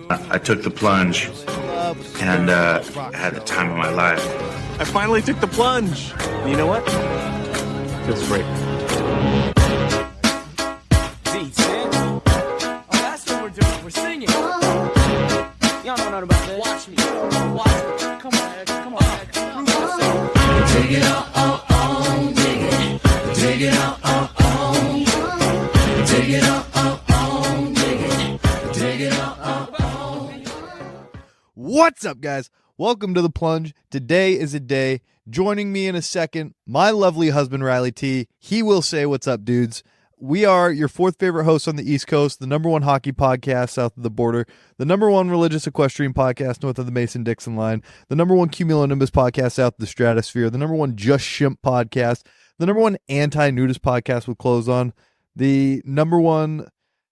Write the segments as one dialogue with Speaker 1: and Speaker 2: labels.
Speaker 1: I took the plunge and I had the time of my life.
Speaker 2: I finally took the plunge. And you know what? Feels great.
Speaker 3: Oh, that's what we're doing. We're singing. Y'all know nothing about that. Watch me. Watch me. Come on, Ed. Come on, Ed. Prove yourself.
Speaker 4: Dig it up, dig it. Dig it up, dig it up, dig it. Dig it up,
Speaker 5: What's up, guys? Welcome to The Plunge. Today is a day. Joining me in a second, my lovely husband, Riley T. He will say, what's up, dudes? We are your fourth favorite hosts on the East Coast, the number one hockey podcast south of the border, the number one religious equestrian podcast north of the Mason-Dixon line, the number one cumulonimbus podcast south of the stratosphere, the number one just shimp podcast, the number one anti-nudist podcast with clothes on, the number one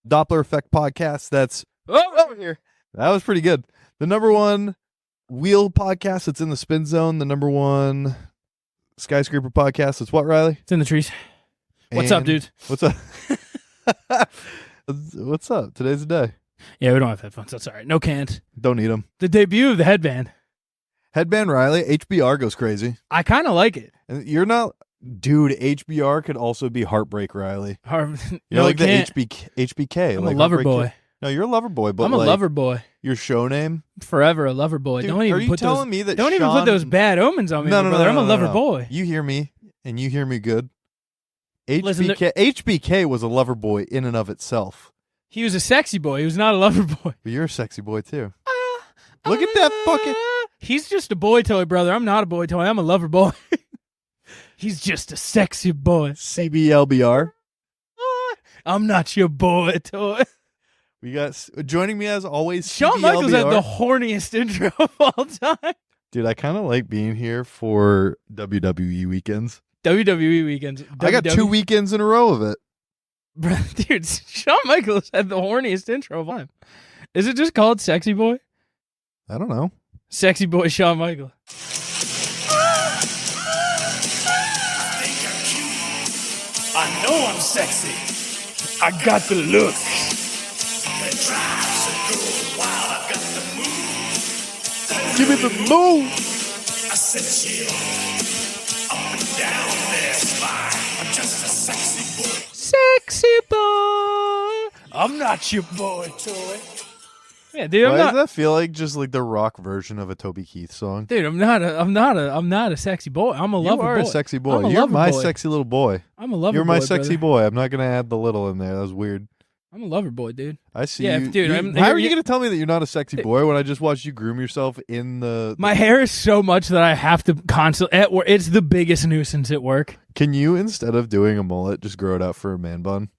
Speaker 5: Doppler effect podcast that's over here. That was pretty good. The number one wheel podcast that's in the spin zone, the number one skyscraper podcast that's what, Riley?
Speaker 6: It's in the trees. What's up, dude?
Speaker 5: What's up? What's up? Today's the day.
Speaker 6: Yeah, we don't have headphones. That's all right. No cans.
Speaker 5: Don't need them.
Speaker 6: The debut of the headband.
Speaker 5: Headband Riley, HBR goes crazy.
Speaker 6: I kind of like it.
Speaker 5: And you're not, dude, HBR could also be Heartbreak Riley. You're
Speaker 6: no,
Speaker 5: like the
Speaker 6: can't.
Speaker 5: HBK.
Speaker 6: I'm
Speaker 5: like
Speaker 6: a lover
Speaker 5: Heartbreak
Speaker 6: boy.
Speaker 5: Kid. No, you're a lover boy, but
Speaker 6: I'm a
Speaker 5: like,
Speaker 6: lover boy.
Speaker 5: your show name?
Speaker 6: Forever a lover boy.
Speaker 5: Dude,
Speaker 6: don't even
Speaker 5: are you
Speaker 6: put
Speaker 5: telling
Speaker 6: those,
Speaker 5: me that
Speaker 6: Don't even
Speaker 5: Sean...
Speaker 6: put those bad omens on me,
Speaker 5: No,
Speaker 6: brother. I'm a lover
Speaker 5: no.
Speaker 6: boy.
Speaker 5: You hear me, and you hear me good.
Speaker 6: Listen,
Speaker 5: HBK was a lover boy in and of itself.
Speaker 6: He was a sexy boy. He was not a lover boy.
Speaker 5: But you're a sexy boy, too. Look at that fucking...
Speaker 6: He's just a boy toy, brother. I'm not a boy toy. I'm a lover boy. He's just a sexy boy.
Speaker 5: CBLBR.
Speaker 6: I'm not your boy toy.
Speaker 5: We got joining me as always.
Speaker 6: Shawn
Speaker 5: CBLBR.
Speaker 6: Michaels had the horniest intro of all time.
Speaker 5: Dude, I kind of like being here for WWE weekends.
Speaker 6: WWE weekends.
Speaker 5: I got 2 weekends in a row of it.
Speaker 6: Dude, Shawn Michaels had the horniest intro of all time. Is it just called Sexy Boy?
Speaker 5: I don't know.
Speaker 6: Sexy Boy Shawn Michaels.
Speaker 4: I know I'm sexy.
Speaker 6: I got the look.
Speaker 5: Give me the move.
Speaker 4: I said chill. Up and down their spine. I'm just a sexy boy.
Speaker 6: Sexy Boy. I'm not your boy toy. Yeah, dude,
Speaker 5: Why does that feel like just like the rock version of a Toby Keith song?
Speaker 6: Dude, I'm not a sexy boy. I'm a lover boy.
Speaker 5: You are a sexy boy.
Speaker 6: I'm a
Speaker 5: You're
Speaker 6: lover
Speaker 5: my
Speaker 6: boy.
Speaker 5: sexy little boy.
Speaker 6: I'm a lover
Speaker 5: You're
Speaker 6: boy.
Speaker 5: my sexy
Speaker 6: brother.
Speaker 5: boy. I'm not gonna add the little in there. That was weird.
Speaker 6: I'm a lover boy, dude.
Speaker 5: I see
Speaker 6: Yeah,
Speaker 5: you.
Speaker 6: dude,
Speaker 5: How are you
Speaker 6: you-
Speaker 5: gonna tell me that you're not a sexy boy when I just watched you groom yourself in the?
Speaker 6: My hair is so much that I have to constantly. It's the biggest nuisance at work.
Speaker 5: Can you, instead of doing a mullet, just grow it out for a man bun?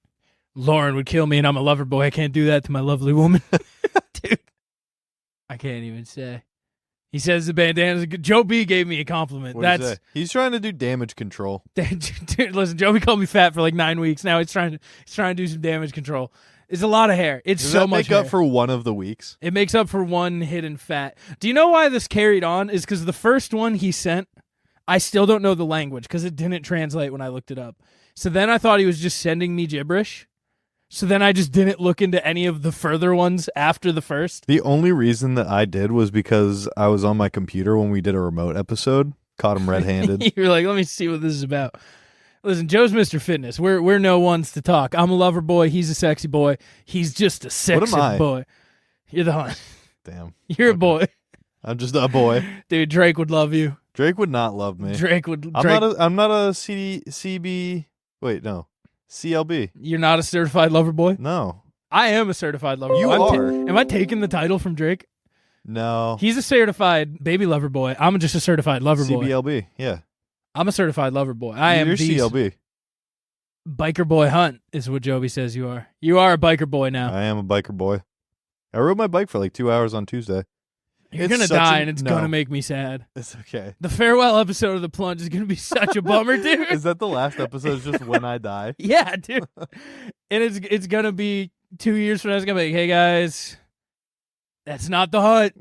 Speaker 6: Lauren would kill me, and I'm a lover boy. I can't do that to my lovely woman. Dude, I can't even say. He says the bandana's good. Joe B gave me a compliment.
Speaker 5: What'd he say? He's trying to do damage control.
Speaker 6: Dude, listen, Joe B called me fat for like 9 weeks. Now he's trying to do some damage control. It's a lot of hair. It's
Speaker 5: Does
Speaker 6: so
Speaker 5: that
Speaker 6: much
Speaker 5: make up
Speaker 6: hair.
Speaker 5: for one of the weeks?
Speaker 6: It makes up for one hidden fat. Do you know why this carried on? Is because the first one he sent, I still don't know the language because it didn't translate when I looked it up. So then I thought he was just sending me gibberish. So then I just didn't look into any of the further ones after the first.
Speaker 5: The only reason that I did was because I was on my computer when we did a remote episode. Caught him red-handed.
Speaker 6: You're like, let me see what this is about. Listen, Joe's Mr. Fitness. We're no ones to talk. I'm a lover boy. He's a sexy boy. He's just a sexy
Speaker 5: I?
Speaker 6: boy. You're the hunt.
Speaker 5: Damn.
Speaker 6: You're a boy.
Speaker 5: I'm just a boy.
Speaker 6: Dude, Drake would love you.
Speaker 5: Drake would not love me.
Speaker 6: Drake would.
Speaker 5: I'm not a CB. Wait, no. CLB.
Speaker 6: You're not a certified lover boy?
Speaker 5: No.
Speaker 6: I am a certified lover
Speaker 5: You
Speaker 6: boy.
Speaker 5: are.
Speaker 6: Am I taking the title from Drake?
Speaker 5: No.
Speaker 6: He's a certified baby lover boy. I'm just a certified lover boy.
Speaker 5: CBLB. Yeah.
Speaker 6: I'm a certified lover boy. I am
Speaker 5: You're
Speaker 6: the
Speaker 5: CLB.
Speaker 6: biker boy hunt is what Joby says you are. You are a biker boy now.
Speaker 5: I am a biker boy. I rode my bike for like 2 hours on Tuesday.
Speaker 6: You're
Speaker 5: It's
Speaker 6: going to
Speaker 5: such
Speaker 6: die
Speaker 5: a-
Speaker 6: and it's
Speaker 5: no.
Speaker 6: going to make me sad.
Speaker 5: It's okay.
Speaker 6: The farewell episode of The Plunge is going to be such a bummer, dude.
Speaker 5: Is that the last episode? Is just when I die?
Speaker 6: Yeah, dude. And it's going to be 2 years from now. It's going to be like, hey, guys, that's not the hunt.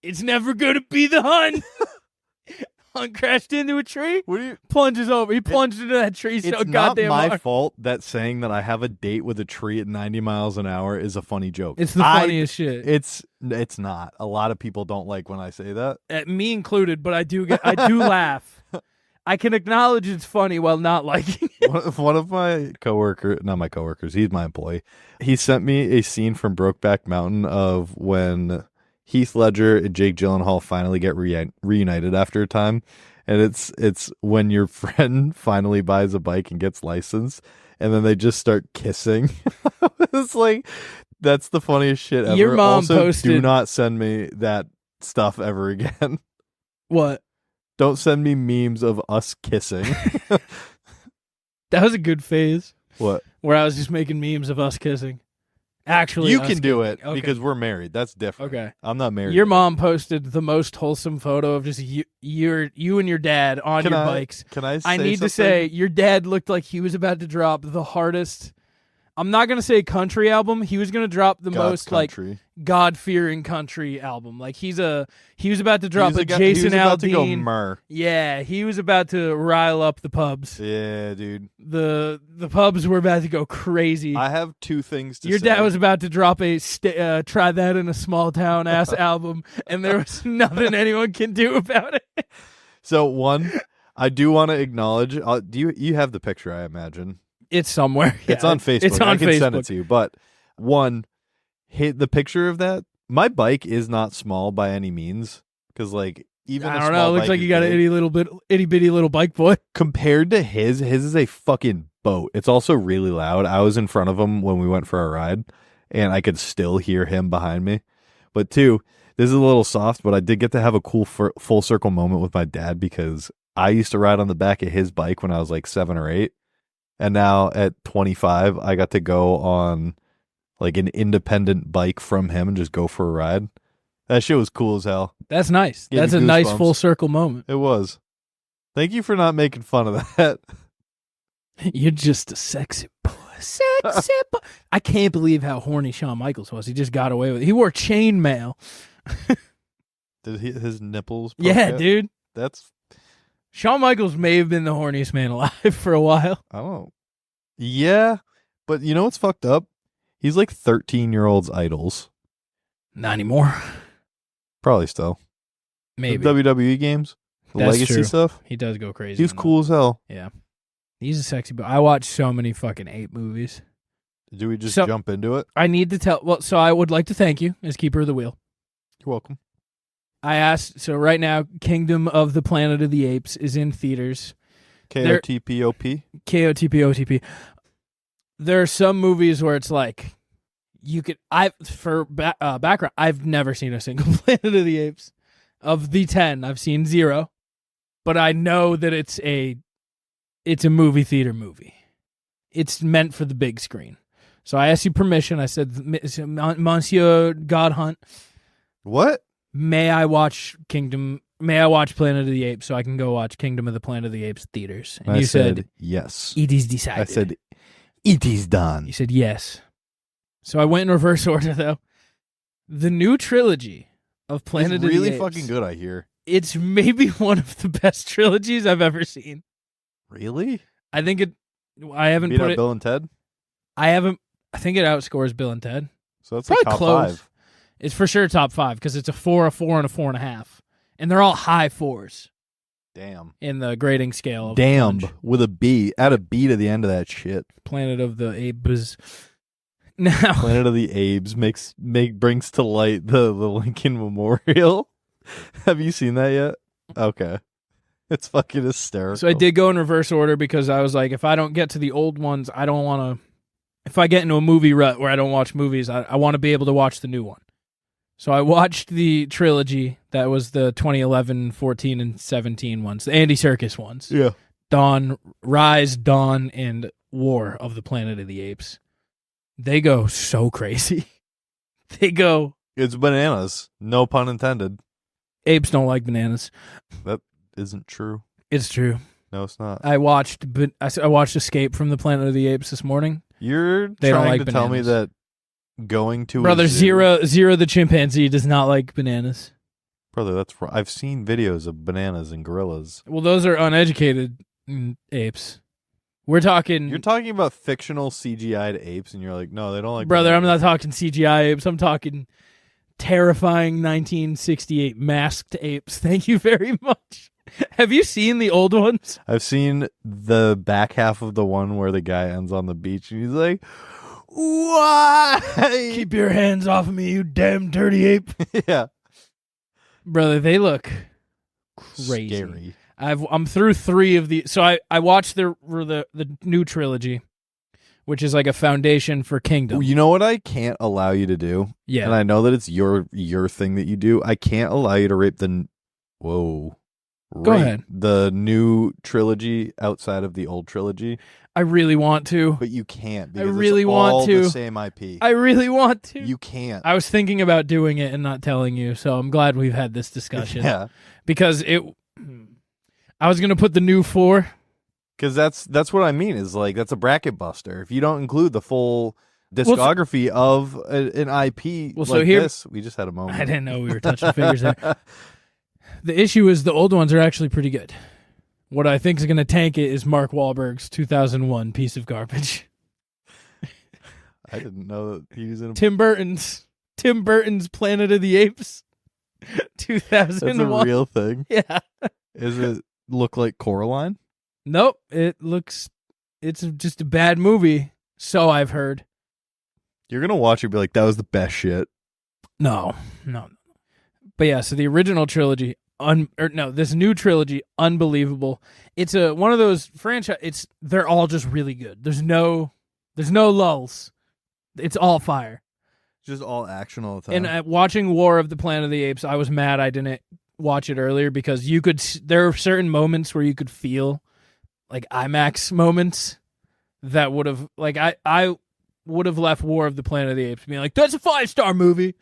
Speaker 6: It's never going to be the hunt. Plunge crashed into a tree.
Speaker 5: What do you?
Speaker 6: Plunges over. He plunged into that tree so
Speaker 5: It's not
Speaker 6: goddamn
Speaker 5: my
Speaker 6: hard.
Speaker 5: fault that saying that I have a date with a tree at 90 miles an hour is a funny joke.
Speaker 6: It's the funniest shit.
Speaker 5: It's not. A lot of people don't like when I say that.
Speaker 6: Me included, but I do laugh. I can acknowledge it's funny while not liking it.
Speaker 5: One of my not my coworkers, he's my employee. He sent me a scene from Brokeback Mountain of when Heath Ledger and Jake Gyllenhaal finally get reunited after a time. And it's when your friend finally buys a bike and gets licensed, and then they just start kissing. It's like, that's the funniest shit ever.
Speaker 6: Your mom
Speaker 5: also,
Speaker 6: posted...
Speaker 5: do not send me that stuff ever again.
Speaker 6: What?
Speaker 5: Don't send me memes of us kissing.
Speaker 6: That was a good phase.
Speaker 5: What?
Speaker 6: Where I was just making memes of us kissing. Actually,
Speaker 5: you
Speaker 6: us
Speaker 5: can do it
Speaker 6: kissing. Okay.
Speaker 5: because we're married. That's different.
Speaker 6: Okay.
Speaker 5: I'm not married.
Speaker 6: Your mom posted the most wholesome photo of just you and your dad on your bikes.
Speaker 5: Can I say
Speaker 6: I need to
Speaker 5: something?
Speaker 6: say, your dad looked like he was about to drop the hardest. I'm not gonna say country album. He was gonna drop the
Speaker 5: God's
Speaker 6: most
Speaker 5: country.
Speaker 6: like God-fearing country album. Like he was about to drop
Speaker 5: He was
Speaker 6: Jason
Speaker 5: about to go
Speaker 6: Aldean.
Speaker 5: myrrh.
Speaker 6: Yeah, he was about to rile up the pubs.
Speaker 5: Yeah, dude.
Speaker 6: The pubs were about to go crazy.
Speaker 5: I have two things to
Speaker 6: Your
Speaker 5: say.
Speaker 6: dad was about to drop a try that in a small town ass album, and there was nothing anyone can do about it.
Speaker 5: So one, I do want to acknowledge. Do you have the picture? I imagine
Speaker 6: It's somewhere. Yeah,
Speaker 5: it's on Facebook.
Speaker 6: It's on
Speaker 5: I can
Speaker 6: Facebook.
Speaker 5: send it to you. But one, hit the picture of that. My bike is not small by any means, because like even
Speaker 6: I
Speaker 5: a
Speaker 6: don't know.
Speaker 5: small
Speaker 6: It looks
Speaker 5: bike
Speaker 6: like
Speaker 5: is
Speaker 6: you got
Speaker 5: big.
Speaker 6: an itty bitty little bike boy.
Speaker 5: Compared to his is a fucking boat. It's also really loud. I was in front of him when we went for a ride, and I could still hear him behind me. But two, this is a little soft, but I did get to have a cool full circle moment with my dad, because I used to ride on the back of his bike when I was like 7 or 8. And now at 25, I got to go on like an independent bike from him and just go for a ride. That shit was cool as hell.
Speaker 6: That's nice.
Speaker 5: Gave
Speaker 6: That's
Speaker 5: me
Speaker 6: a nice
Speaker 5: goosebumps.
Speaker 6: full circle moment.
Speaker 5: It was. Thank you for not making fun of that.
Speaker 6: You're just a sexy boy. Sexy boy. I can't believe how horny Shawn Michaels was. He just got away with it. He wore chainmail.
Speaker 5: Did his nipples poke
Speaker 6: Yeah,
Speaker 5: out?
Speaker 6: dude.
Speaker 5: That's,
Speaker 6: Shawn Michaels may have been the horniest man alive for a while.
Speaker 5: I don't know. Yeah, but you know what's fucked up? He's like 13-year-olds' idols.
Speaker 6: Not anymore.
Speaker 5: Probably still.
Speaker 6: Maybe.
Speaker 5: The WWE games, the
Speaker 6: That's
Speaker 5: legacy
Speaker 6: true.
Speaker 5: stuff.
Speaker 6: He does go crazy.
Speaker 5: He was
Speaker 6: on
Speaker 5: cool as hell.
Speaker 6: that. Yeah. He's a sexy boy. I watched so many fucking Ape movies.
Speaker 5: Do we just
Speaker 6: So-
Speaker 5: jump into it?
Speaker 6: I need to tell. Well, so I would like to thank you as keeper of the wheel.
Speaker 5: You're welcome.
Speaker 6: I asked. So right now, Kingdom of the Planet of the Apes is in theaters.
Speaker 5: KOTPOP.
Speaker 6: KOTP. There are some movies where it's like you could. Background. I've never seen a single Planet of the Apes. Of the 10, I've seen 0, but I know that it's a movie theater movie. It's meant for the big screen. So I asked you permission. I said, Monsieur Godhunt,
Speaker 5: What?
Speaker 6: may I watch Planet of the Apes so I can go watch Kingdom of the Planet of the Apes theaters? And
Speaker 5: I
Speaker 6: you said,
Speaker 5: yes.
Speaker 6: it is decided.
Speaker 5: I said, it is done.
Speaker 6: You said yes. So I went in reverse order, though. The new trilogy of Planet
Speaker 5: It's
Speaker 6: of
Speaker 5: really
Speaker 6: the Apes.
Speaker 5: fucking good, I hear.
Speaker 6: It's maybe one of the best trilogies I've ever seen.
Speaker 5: Really?
Speaker 6: I think it. I haven't
Speaker 5: Beat
Speaker 6: put
Speaker 5: out
Speaker 6: it.
Speaker 5: Bill and Ted?
Speaker 6: I haven't. I think it outscores Bill and Ted.
Speaker 5: So that's
Speaker 6: Probably
Speaker 5: like top
Speaker 6: close.
Speaker 5: 5.
Speaker 6: It's for sure top 5 because it's a 4, a 4, and a 4.5, and they're all high 4s
Speaker 5: Damn.
Speaker 6: in the grading scale. Of
Speaker 5: Damn.
Speaker 6: Plunge.
Speaker 5: With a B. Add a B to the end of that shit.
Speaker 6: Planet of the Apes. Now,
Speaker 5: Planet of the Apes brings to light the Lincoln Memorial. Have you seen that yet? Okay. It's fucking hysterical.
Speaker 6: so I did go in reverse order because I was like, if I don't get to the old ones, I don't want to. If I get into a movie rut where I don't watch movies, I want to be able to watch the new one. So I watched the trilogy that was the 2011, 14, and 17 ones, the Andy Serkis ones.
Speaker 5: Yeah.
Speaker 6: Rise, Dawn, and War of the Planet of the Apes. They go so crazy. They go.
Speaker 5: It's bananas. No pun intended.
Speaker 6: Apes don't like bananas.
Speaker 5: That isn't true.
Speaker 6: It's true.
Speaker 5: No, it's not.
Speaker 6: I watched Escape from the Planet of the Apes this morning.
Speaker 5: You're
Speaker 6: They don't
Speaker 5: trying
Speaker 6: like
Speaker 5: to tell me
Speaker 6: bananas.
Speaker 5: that going to
Speaker 6: Brother,
Speaker 5: a zoo,
Speaker 6: Zero the chimpanzee does not like bananas.
Speaker 5: Brother, I've seen videos of bananas and gorillas.
Speaker 6: Well, those are uneducated apes. We're talking...
Speaker 5: You're talking about fictional CGI'd apes, and you're like, no, they don't like
Speaker 6: Brother, I'm
Speaker 5: bananas.
Speaker 6: not talking CGI apes. I'm talking terrifying 1968 masked apes. Thank you very much. Have you seen the old ones?
Speaker 5: I've seen the back half of the one where the guy ends on the beach, and he's like, why?
Speaker 6: Keep your hands off of me, you damn dirty ape.
Speaker 5: Yeah.
Speaker 6: Brother, they look crazy.
Speaker 5: Scary.
Speaker 6: I'm through 3 of the... So I watched the new trilogy, which is like a foundation for Kingdom.
Speaker 5: You know what I can't allow you to do?
Speaker 6: Yeah.
Speaker 5: And I know that it's your thing that you do. I can't allow you to rape the... Whoa.
Speaker 6: Go
Speaker 5: Rape
Speaker 6: ahead.
Speaker 5: the new trilogy outside of the old trilogy.
Speaker 6: I really want to.
Speaker 5: But you can't because
Speaker 6: really
Speaker 5: it's
Speaker 6: want
Speaker 5: all
Speaker 6: to.
Speaker 5: the same IP.
Speaker 6: I really want to.
Speaker 5: You can't.
Speaker 6: I was thinking about doing it and not telling you, so I'm glad we've had this discussion.
Speaker 5: Yeah.
Speaker 6: Because I was going to put the new 4.
Speaker 5: Because that's what I mean is like that's a bracket buster. If you don't include the full discography of an IP
Speaker 6: so
Speaker 5: like
Speaker 6: here-
Speaker 5: this, we just had a moment.
Speaker 6: I didn't know we were touching fingers there. The issue is the old ones are actually pretty good. What I think is going to tank it is Mark Wahlberg's 2001 piece of garbage.
Speaker 5: I didn't know that he was in a...
Speaker 6: Tim Burton's Planet of the Apes 2001.
Speaker 5: That's a real thing.
Speaker 6: Yeah.
Speaker 5: Is it look like Coraline?
Speaker 6: Nope. It's just a bad movie. So I've heard.
Speaker 5: You're going to watch it and be like, that was the best shit.
Speaker 6: No. But yeah, so the original trilogy, this new trilogy, unbelievable. It's one of those franchise. They're all just really good. There's no lulls. It's all fire.
Speaker 5: Just all action all the time.
Speaker 6: And watching War of the Planet of the Apes, I was mad I didn't watch it earlier because there are certain moments where you could feel like IMAX moments that would have I would have left War of the Planet of the Apes being like, that's a 5-star movie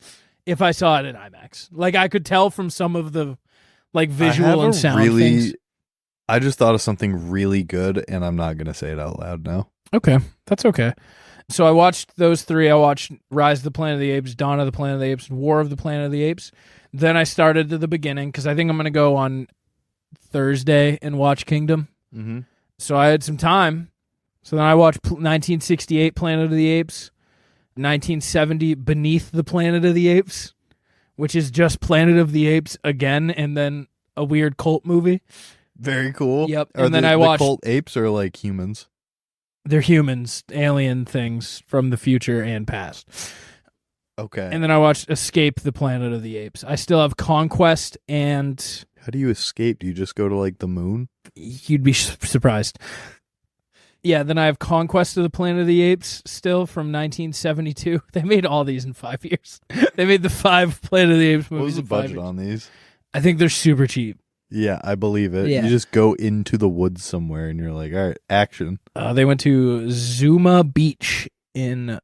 Speaker 6: if I saw it in IMAX. Like I could tell from some of the like visual and sound things.
Speaker 5: I just thought of something really good and I'm not going to say it out loud now.
Speaker 6: Okay. That's okay. So I watched those 3. I watched Rise of the Planet of the Apes, Dawn of the Planet of the Apes, War of the Planet of the Apes. Then I started at the beginning because I think I'm going to go on Thursday and watch Kingdom.
Speaker 5: Mm-hmm.
Speaker 6: So I had some time. So then I watched 1968 Planet of the Apes, 1970 Beneath the Planet of the Apes, which is just Planet of the Apes again, and then a weird cult movie.
Speaker 5: Very cool.
Speaker 6: Yep.
Speaker 5: Are
Speaker 6: And then
Speaker 5: the,
Speaker 6: I watched...
Speaker 5: the cult apes are like humans?
Speaker 6: They're humans, alien things from the future and past.
Speaker 5: Okay.
Speaker 6: And then I watched Escape the Planet of the Apes. I still have Conquest and...
Speaker 5: How do you escape? Do you just go to like the moon?
Speaker 6: You'd be surprised. Yeah, then I have Conquest of the Planet of the Apes still from 1972. They made all these in 5 years. They made the 5 Planet of the Apes movies
Speaker 5: What was the
Speaker 6: in 5
Speaker 5: budget
Speaker 6: years.
Speaker 5: on these?
Speaker 6: I think they're super cheap.
Speaker 5: Yeah, I believe it.
Speaker 6: Yeah.
Speaker 5: You just go into the woods somewhere and you're like, all right, action.
Speaker 6: They went to Zuma Beach in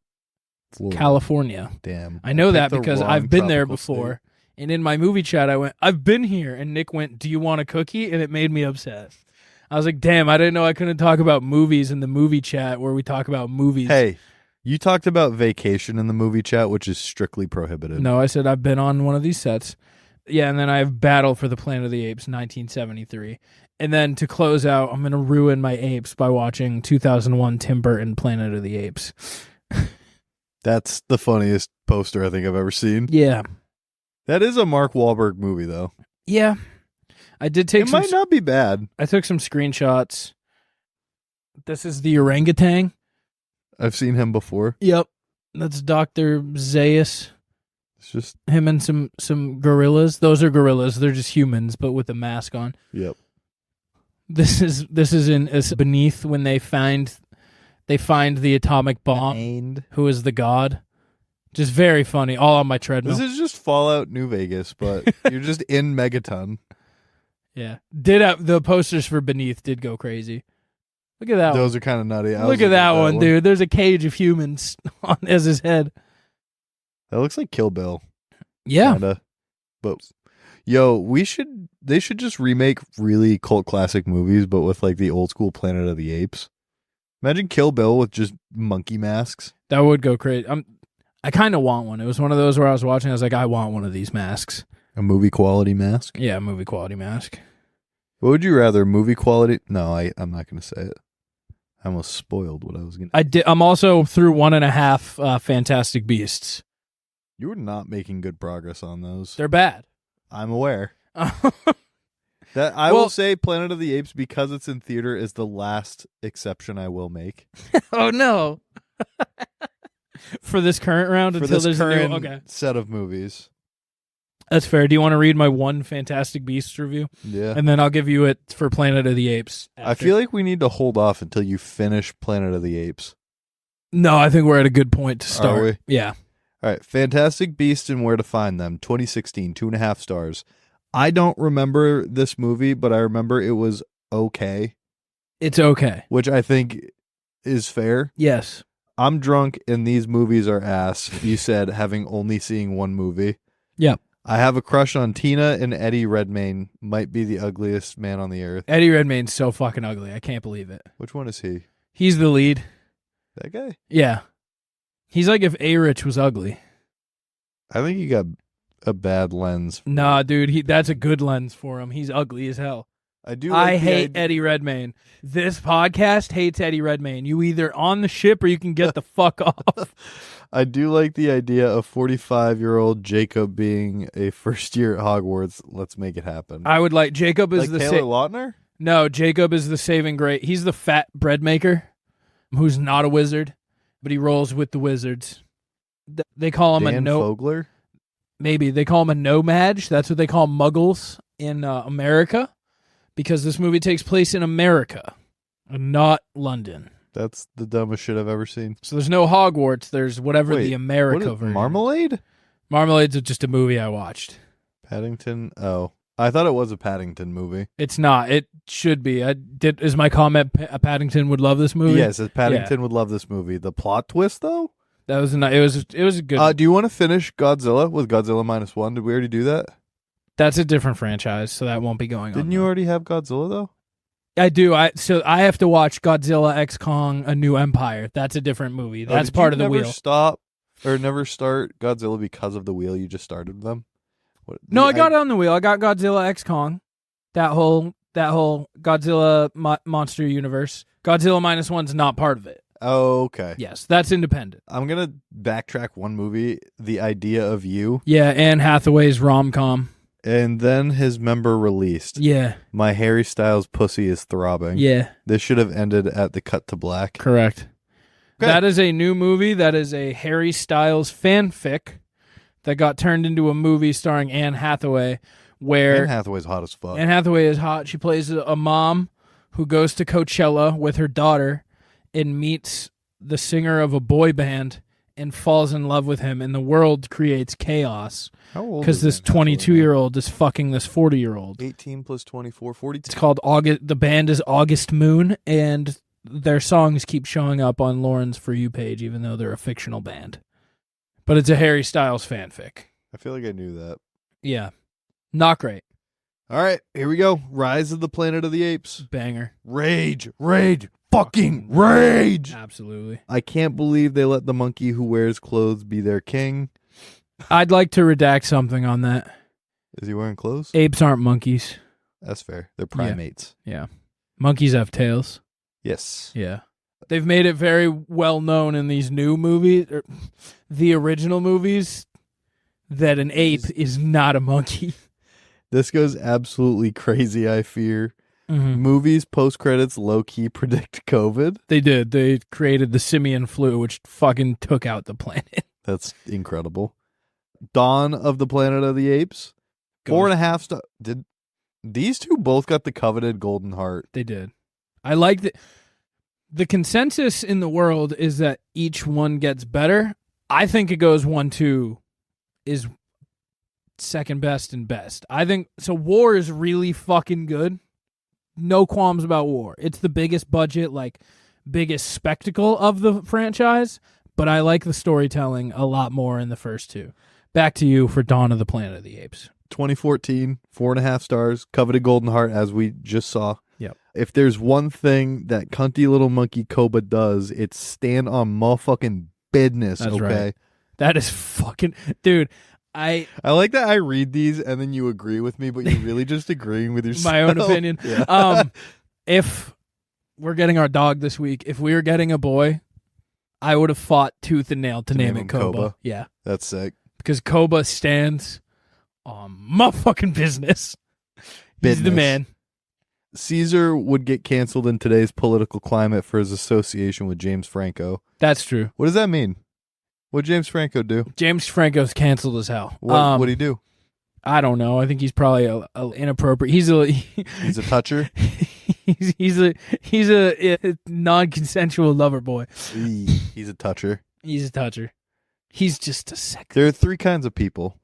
Speaker 5: Florida.
Speaker 6: California.
Speaker 5: Damn.
Speaker 6: I know that
Speaker 5: picked the
Speaker 6: because
Speaker 5: wrong
Speaker 6: I've been there
Speaker 5: tropical
Speaker 6: before. And in my movie chat, I went, I've been here. And Nick went, do you want a cookie? And it made me upset. I was like, damn, I didn't know I couldn't talk about movies in the movie chat where we talk about movies.
Speaker 5: Hey, you talked about vacation in the movie chat, which is strictly prohibited.
Speaker 6: No, I said I've been on one of these sets. Yeah, and then I have Battle for the Planet of the Apes, 1973. And then to close out, I'm going to ruin my apes by watching 2001 Tim Burton Planet of the Apes.
Speaker 5: That's the funniest poster I think I've ever seen.
Speaker 6: Yeah.
Speaker 5: That is a Mark Wahlberg movie, though.
Speaker 6: Yeah. I did take
Speaker 5: It might not be bad.
Speaker 6: I took some screenshots. This is the orangutan.
Speaker 5: I've seen him before.
Speaker 6: Yep. That's Dr. Zaius.
Speaker 5: It's just,
Speaker 6: Him and some gorillas. Those are gorillas. They're just humans, but with a mask on.
Speaker 5: yep.
Speaker 6: This is Beneath when they find the atomic bomb.
Speaker 5: And
Speaker 6: Who is the god? Just very funny. All on my treadmill.
Speaker 5: this is just Fallout New Vegas, but you're just in Megaton.
Speaker 6: Yeah. The posters for Beneath did go crazy. Look at that
Speaker 5: Those are kind of nutty.
Speaker 6: one. Look at that one, dude. There's a cage of humans as his head.
Speaker 5: That looks like Kill Bill.
Speaker 6: Yeah.
Speaker 5: Kinda. But yo, they should just remake really cult classic movies, but with like the old school Planet of the Apes. Imagine Kill Bill with just monkey masks.
Speaker 6: That would go crazy. I kind of want one. It was one of those where I was watching. I was like, I want one of these masks.
Speaker 5: A movie quality mask?
Speaker 6: Yeah, movie quality mask.
Speaker 5: What would you rather, movie quality? No, I'm not going to say it. I almost spoiled what I was going to.
Speaker 6: I'm also through 1.5 Fantastic Beasts.
Speaker 5: You were not making good progress on those.
Speaker 6: They're bad.
Speaker 5: I'm aware. That I will say Planet of the Apes, because it's in theater, is the last exception I will make.
Speaker 6: Oh, no. For this current round
Speaker 5: For
Speaker 6: until
Speaker 5: this
Speaker 6: there's
Speaker 5: current
Speaker 6: a new... Okay.
Speaker 5: set of movies.
Speaker 6: That's fair. Do you want to read my one Fantastic Beasts review?
Speaker 5: Yeah.
Speaker 6: And then I'll give you it for Planet of the Apes.
Speaker 5: I feel like we need to hold off until you finish Planet of the Apes.
Speaker 6: No, I think we're at a good point to start.
Speaker 5: Are we?
Speaker 6: Yeah.
Speaker 5: All right. Fantastic Beasts and Where to Find Them, 2016, 2.5 stars. I don't remember this movie, but I remember it was okay.
Speaker 6: It's okay.
Speaker 5: Which I think is fair.
Speaker 6: Yes.
Speaker 5: I'm drunk and these movies are ass, you said, having only seen one movie.
Speaker 6: Yep.
Speaker 5: I have a crush on Tina, and Eddie Redmayne might be the ugliest man on the earth.
Speaker 6: Eddie Redmayne's so fucking ugly. I can't believe it.
Speaker 5: Which one is he?
Speaker 6: He's the lead.
Speaker 5: That guy?
Speaker 6: Yeah. He's like if A-Rich was ugly.
Speaker 5: I think he got a bad lens.
Speaker 6: Nah, dude, that's a good lens for him. He's ugly as hell. I hate Eddie Redmayne. This podcast hates Eddie Redmayne. You either on the ship or you can get the fuck off.
Speaker 5: I do like the idea of 45-year-old Jacob being a first year at Hogwarts. Let's make it happen.
Speaker 6: I would like Jacob is
Speaker 5: like
Speaker 6: the
Speaker 5: Taylor Lautner?
Speaker 6: No, Jacob is the saving grace. He's the fat bread maker who's not a wizard, but he rolls with the wizards. They call him
Speaker 5: Dan Fogler?
Speaker 6: Maybe they call him a nomad. That's what they call muggles in America, because this movie takes place in America, not London.
Speaker 5: That's the dumbest shit I've ever seen.
Speaker 6: So there's no Hogwarts. There's whatever the America version.
Speaker 5: Marmalade?
Speaker 6: Marmalade's just a movie I watched.
Speaker 5: Paddington? Oh. I thought it was a Paddington movie.
Speaker 6: It's not. It should be. Is my comment Paddington would love this movie?
Speaker 5: Yes, Paddington would love this movie. The plot twist, though?
Speaker 6: That was it was a good.
Speaker 5: Do you want to finish Godzilla with Godzilla -1? Did we already do that?
Speaker 6: That's a different franchise, so that won't be going on.
Speaker 5: Didn't you already have Godzilla, though?
Speaker 6: I do. So I have to watch Godzilla X Kong: A New Empire. That's a different movie. That's part of the wheel.
Speaker 5: Never start Godzilla because of the wheel. You just started them.
Speaker 6: I got it on the wheel. I got Godzilla X Kong. That whole Godzilla monster universe. Godzilla -1's not part of it.
Speaker 5: Oh, okay.
Speaker 6: Yes, that's independent.
Speaker 5: I'm gonna backtrack one movie. The Idea of You.
Speaker 6: Yeah, Anne Hathaway's rom-com.
Speaker 5: And then his member released.
Speaker 6: Yeah.
Speaker 5: My Harry Styles pussy is throbbing.
Speaker 6: Yeah.
Speaker 5: This should have ended at the cut to black.
Speaker 6: Correct. Okay. That is a new movie. That is a Harry Styles fanfic that got turned into a movie starring Anne Hathaway, where
Speaker 5: Anne Hathaway's hot as fuck.
Speaker 6: Anne Hathaway is hot. She plays a mom who goes to Coachella with her daughter and meets the singer of a boy band and falls in love with him, and the world creates chaos because this 22-year-old is fucking this 40-year-old.
Speaker 5: 18 plus 24, 42.
Speaker 6: It's called August. The band is August Moon, and their songs keep showing up on Lauren's For You page, even though they're a fictional band. But it's a Harry Styles fanfic.
Speaker 5: I feel like I knew that.
Speaker 6: Yeah. Not great.
Speaker 5: All right, here we go. Rise of the Planet of the Apes.
Speaker 6: Banger.
Speaker 5: Rage. Fucking rage.
Speaker 6: Absolutely.
Speaker 5: I can't believe they let the monkey who wears clothes be their king.
Speaker 6: I'd like to redact something on that.
Speaker 5: Is he wearing clothes?
Speaker 6: Apes aren't monkeys.
Speaker 5: That's fair. They're primates.
Speaker 6: Yeah. Monkeys have tails.
Speaker 5: Yes.
Speaker 6: Yeah. They've made it very well known in these new movies, or the original movies, that an ape is not a monkey.
Speaker 5: This goes absolutely crazy, I fear. Mm-hmm. Movies post-credits low-key predict COVID.
Speaker 6: They did. They created the simian flu, which fucking took out the planet.
Speaker 5: That's incredible. Dawn of the Planet of the Apes. 4.5 stars. Did these two both got the coveted Golden Heart?
Speaker 6: They did. I like the consensus in the world is that each one gets better. I think it goes 1-2 is second best and best. I think so. War is really fucking good. No qualms about War. It's the biggest budget, biggest spectacle of the franchise, but I like the storytelling a lot more in the first two. Back to you for Dawn of the Planet of the Apes.
Speaker 5: 2014, 4.5 stars, coveted Golden Heart, as we just saw.
Speaker 6: Yep.
Speaker 5: If there's one thing that cunty little monkey Koba does, it's stand on motherfucking business.
Speaker 6: That's
Speaker 5: okay?
Speaker 6: Right. That is fucking... Dude,
Speaker 5: I like that I read these and then you agree with me, but you're really just agreeing with yourself.
Speaker 6: My own opinion.
Speaker 5: Yeah.
Speaker 6: If we're getting our dog this week, if we were getting a boy, I would have fought tooth and nail to name
Speaker 5: him
Speaker 6: it Koba.
Speaker 5: Koba?
Speaker 6: Yeah.
Speaker 5: That's sick.
Speaker 6: Because Koba stands on motherfucking business. He's the man.
Speaker 5: Caesar would get canceled in today's political climate for his association with James Franco.
Speaker 6: That's true.
Speaker 5: What does that mean? What'd James Franco do?
Speaker 6: James Franco's canceled as hell.
Speaker 5: What'd he do?
Speaker 6: I don't know. I think he's probably a inappropriate. He's a
Speaker 5: He's a toucher?
Speaker 6: he's a non-consensual lover boy.
Speaker 5: He's a toucher.
Speaker 6: He's a toucher. He's just a sick.
Speaker 5: There are three kinds of people.